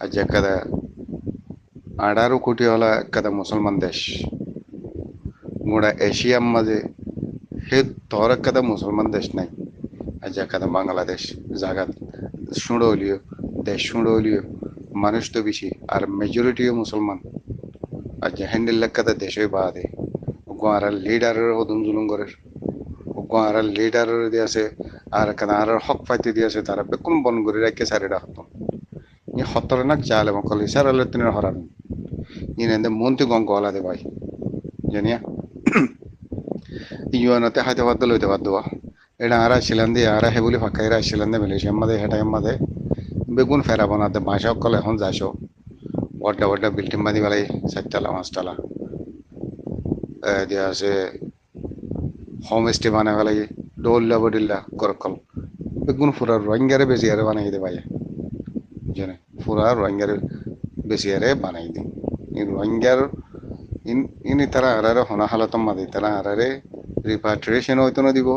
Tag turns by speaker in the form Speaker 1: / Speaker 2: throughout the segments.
Speaker 1: আজ একাদা 18 কোটি হলা একাদা মুসলমান দেশ গোড়া এশিয়ার মাঝে হে তোর একাদা মুসলমান দেশ নাই আজ একাদা বাংলাদেশ জাগাত শুঁড়ো হলিও দেশ শুঁড়ো হলিও মানুষ তো বেশি আর মেজরিটিও মুসলমান আজ হ্যান্ডেল একাদা দেশে বাদে গোয়ারা লিডারের হদুম জুলুম করে গোয়ারা লিডারের দিয়ে আছে আর একাদা আর হক পাইতে দিয়ে আছে তারা বেকুন বন করে রাখে সারিটা হতম ই খতরনাক জালে মকল ইসার আল্লাহ তিনের হরান ইনেন্দে মন্ত্রী গঙ্গ আলাদে ভাই জানিয়া ইউএনতে হাতে বাদ লইতে বাদ দেওয়া এটা আরা ছিলেন দিয়ে আরা হে বলে ফাঁকাইরা ছিলেন দে মিলেছি আমাদের হেঁটে আমাদের বেগুন ফেরা বানাতে বাসা কল এখন যাইছো বড্ডা বড্ডা বিল্ডিং বাঁধি বেলাই 4 তলা 5 তলা দিয়ে আছে হোম স্টে বানায় বেলাই ডোল্লা বডিল্লা করকল বেগুন ফুরা রোহিঙ্গারে বেশি আরে বানাই দে ভাই জানে ফুরা রোহিঙ্গারে বেশি আরে বানাই দে এই রোহিঙ্গার ইনি তারা আরারে হনা হালতম মাদি তারা আরারে রিপাট্রিয়েশন হইতো না দিব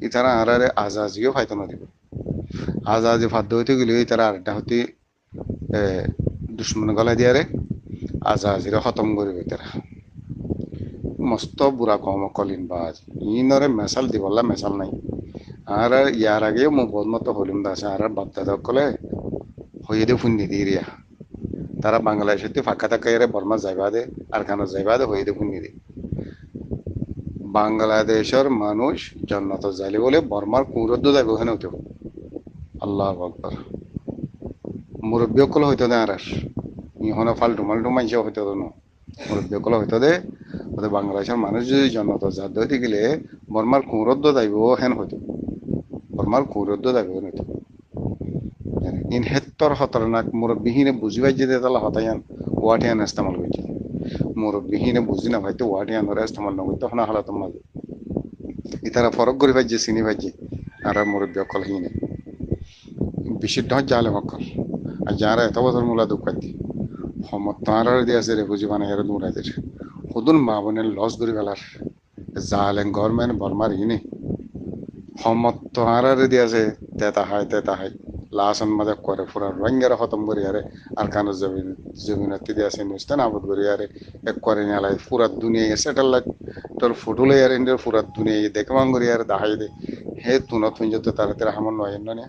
Speaker 1: ই তারা আরারে আজাজিও ফাইতো না দিব আজাজি ফাদ্য হইতে গেলে তারা আরেকটা হতে দুশ্মন গলা দিয়ারে আজাজিরে খতম করিবে তারা মস্ত বুড়া কম কলিন বাজ ইনরে মেসাল দিবল্লা মেসাল নাই আর ইয়ার আগে মো বদমত হলিম দাস আর বাপদাদা কলে হইয়ে দে ফুন্দি দিরিয়া তারা বাংলাদেশের ফাঁকা থাকা এরে বর্মা যাইবা দে আর খানো যাইবা দে হইয়ে দে ফুন্দি দি বাংলাদেশের মানুষ জন্নত যাইলে বলে বর্মার কুরদ্দ যাইব ওখানে হইতে আল্লাহ আকবর মুরব্বী কল হইতো দে আর ইহনে ফাল্টু মাল্টু মাইসে হইতো না মুরব্বী কল হইতো দে ওদের বাংলাদেশের মানুষ যদি জন্নত যাদ হইতে গেলে বর্মার কুরদ্দ যাইব হেন হইতো বর্মার কুরদ্দ যাইব হেন হইতো ইন হেত্তর খতরনাক মুরব্বীহীনে বুঝি পাই যে তালা হতায়ান ওয়াটিয়ান ইস্তেমাল করছে মুরব্বীহীনে বুঝি না ভাইতো ওয়াটিয়ান ধরে ইস্তেমাল না করতে হনা হালাত মাঝে ইতারা ফরক করে পাইছে চিনি পাইছে আর মুরব্বী অকল হিনে বিশুদ্ধ জালে অকল আর যারা এত বছর মূলা দুঃখ পাইতি সমত তাঁরা দিয়ে আছে রে বুঝি মানে এর দূরাইদের সদুন মা বোনের লস করে ফেলার জালেন গভর্নমেন্ট বর্মার ইনে সমত তাঁরা দিয়ে আছে তেতা হাই লাসন মাঝে করে পুরা রোহিঙ্গারা খতম করি আরে আর কানো জমিনতি দিয়ে আছে নিস্তান আবদ করি আরে এক করে নিয়ালাই পুরা দুনিয়া স্যাটেলাইট তোর ফুটো লই আর ইন্ডিয়ার পুরা দুনিয়া দেখে মান করি আর দাহাই দে হে তুন তুন যত তারা তেরা হামন নয় না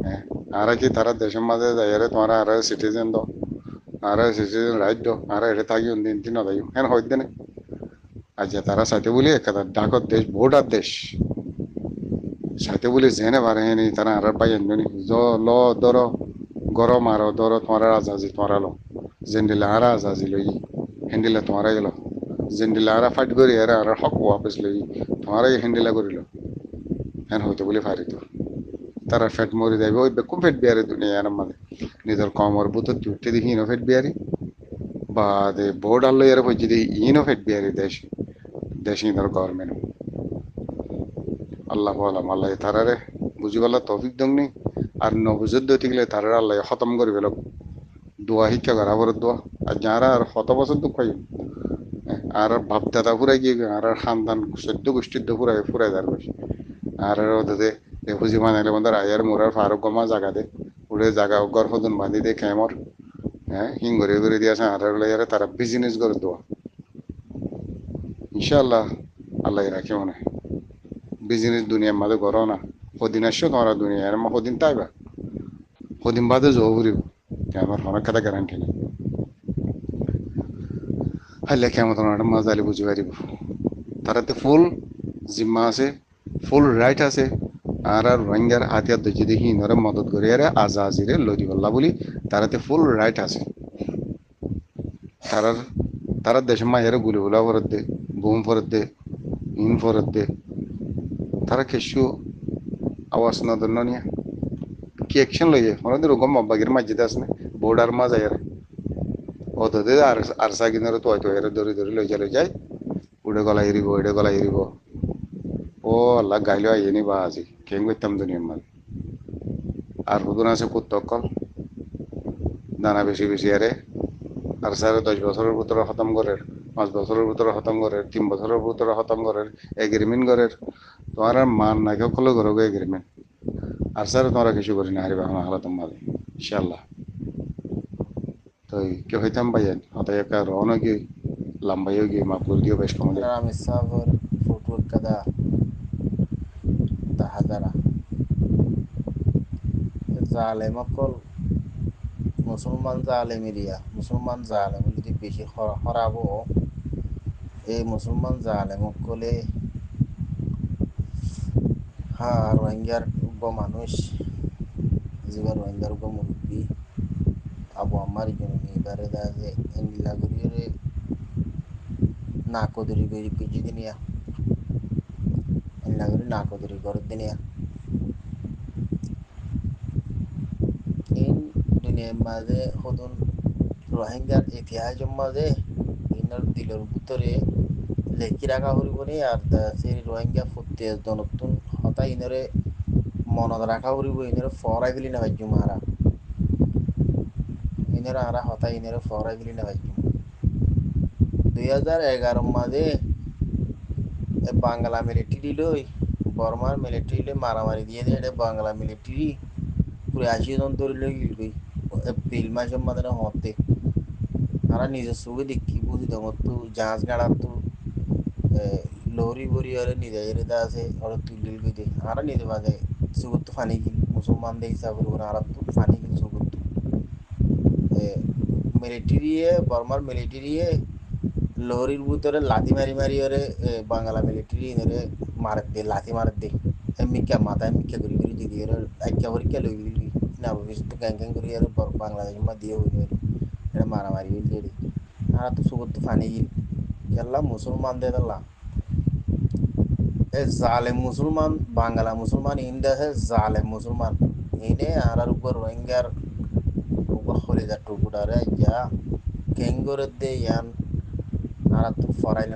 Speaker 1: হ্যাঁ আর কি তারা দেশের মাঝে যাই আরে তোমার আর সিটিজেন দাও আর সিটিজেন রাইট দাও আর এটা থাকি দিন দিন দাই হ্যাঁ হয় দেনে আজ তারা সাথে বলি একটা ডাকত দেশ ভোটার দেশ সাথে বলে জেনে পারে নি তারা আর পাই আনজনি ল ধরো গরম আরো ধরো তোমার আজাজি তোমার লো জেন্ডিলা আর আজাজি লই হ্যান্ডিলা তোমার গেল জেন্ডিলা আর ফাইট করি আর হক ওয়াপস লই তোমার হ্যান্ডিলা করিল হ্যাঁ হইতো বলে পারিত তারা ফেট মরি যাইবে ওই বেকুম ফেট বিয়ারে দুনিয়া আর মানে নিজের কমর বুত জুটে দেখি ইনো ফেট বিয়ারি বা দে বোর্ড আল্লো এর হইছে দি ইনো ফেট বিয়ারি দেশ ইনর গভর্নমেন্ট আল্লাহ আলাম আল্লাহ তারারে বুঝি গলা তৌফিক দংনি আর নবুজুদ দইতে গেলে তারারে আল্লাহ খতম করে ফেল দোয়া শিক্ষা করা বড় দোয়া আর যারা আর শত বছর দুঃখ পাই আর বাপ দাদা ফুরাই গিয়ে আর খানদান 14 গোষ্ঠীর ফুরাই দাঁড় করছে আর ওদের বুঝি বানাইলে বন্ধুর আয়ার মোরার ফারুক গমা জাগা দে উড়ে জাগা গর ফদন বাঁধি দে কেমর হ্যাঁ হিঙ্গরে করে দিয়েছে আর তারা বিজনেস করে দোয়া ইনশাআল্লাহ আল্লাহ রাখে মনে বিজনেস দুনিয়ার মাঝে করো না সদিন আসছো তোমার দুনিয়া এর সদিন তাইবা সদিন বাদে যাব ফুরিব আমার অনেক কথা গ্যারান্টি নেই হাইলে কেমন তোমার মজা আলি বুঝি পারিব তারাতে ফুল জিম্মা আছে ফুল রাইট আছে আর রোহিঙ্গার হাতিয়ার দইছে দেখি ইনরে মদত করি আরে আজাজিরে লই দিবল্লা বলি তারাতে ফুল রাইট আছে তারার তারা দেশের মায়ের গুলি গুলা ফরত দে বুম ফরত দে ইন ফরত দে তারা কিছু আওয়াজ না ধন্য নিয়ে কি অ্যাকশন লইয়ে ওনাদের ওরকম অব্বাগের মাঝে আছে না বোর্ডার মা যায় ওদের আর সাকিনের তো হয়তো এর ধরে লই যায় উড়ে গলা এরিব ও আল্লাহ গাইলো আইনি বা আজি কেন করতাম দুনিয়ার মাঝে আর হুদুন আছে কুত্তকল দানা বেশি বেশি আরে আর স্যার 10 বছরের ভিতরে খতম করে 5 বছরের ভিতরে খতম করে 3 বছরের ভিতরে খতম করে এগ্রিমেন্ট করে তোমার আর মান না কেউ কলে করো এগ্রিমেন্ট আর স্যার তোমরা কিছু করি না হারিবা আমার হালাত মাঝে ইনশাআল্লাহ তো কেউ হইতাম বাইয়েন হতাই একটা রওনা গিয়ে লাম্বাইও গিয়ে মাফ করে দিও বেশ কমলে
Speaker 2: Rami Savar footwork kada da Hazara জালেম অকল মুসলমান জালেম এরিয়া মুসলমান জালেম যদি বেশি হরাবো এই মুসলমান জালেম অকলে হা রোহিঙ্গার উগ্র মানুষ যেবার রোহিঙ্গার উগ্র মুরব্বী আবু আমার ইজনে এবারে দা যে এন্ডিলা করিয়ে না কদরি করি কেজি দিনিয়া এন্ডিলা করি না কদরি করে দিনিয়া in দুনিয়ার মাঝে হদুন রোহিঙ্গার ইতিহাসের মাঝে ইনার দিলের ভিতরে লেখি রাখা হরিব নি আর সেই রোহিঙ্গা ফুটতে নতুন হতা ইনরে মনত রাখা হরিব ইনরে ফরাই গেলি না ভাজ্যু মারা ইনরে আরা হতা ইনরে ফরাই গেলি না ভাজ্যু 2011 মাঝে বাংলা মিলিটারি লই বর্মার মিলিটারি লই মারামারি দিয়ে দেয় বাংলা মিলিটারি পুরো 80 জন ধরে লই গিল এপ্রিল মাসের মাঝে হতে আরা নিজের চোখে দেখি বুঝি তখন তো জাহাজ গাড়া তো লরি বরি ওরে নিজে এরিদা আছে ওরা তুলিল গই আরা নিজে মাঝে চোখত ফানি গিল মুসলমান দে হিসাব করে আরা তো ফানি গিল চোখত মিলিটারিয়ে বর্মার মিলিটারিয়ে লরির ভিতরে লাথি মারি মারি ওরে বাংলা মিলিটারি এনে মার দে লাথি মার দে মিকা মাথায় মিকা করি করি দিদি ওরে আজ্ঞা পরীক্ষা লই গেলি না ভবিষ্যৎ গ্যাং গ্যাং করি আর বাংলাদেশ মা দিয়ে হইল এটা মারামারি হইল রে আর তো সুগত তো ফানি গিল কেলা মুসলমান দে দলা এ জালেম মুসলমান বাংলা মুসলমান ইন্ডিয়া হে জালেম মুসলমান ইনে আর উপর রোহিঙ্গার উপর হলিদার টুকুডারে যা কেঙ্গরে দে ইয়ান আর তো ফরাইল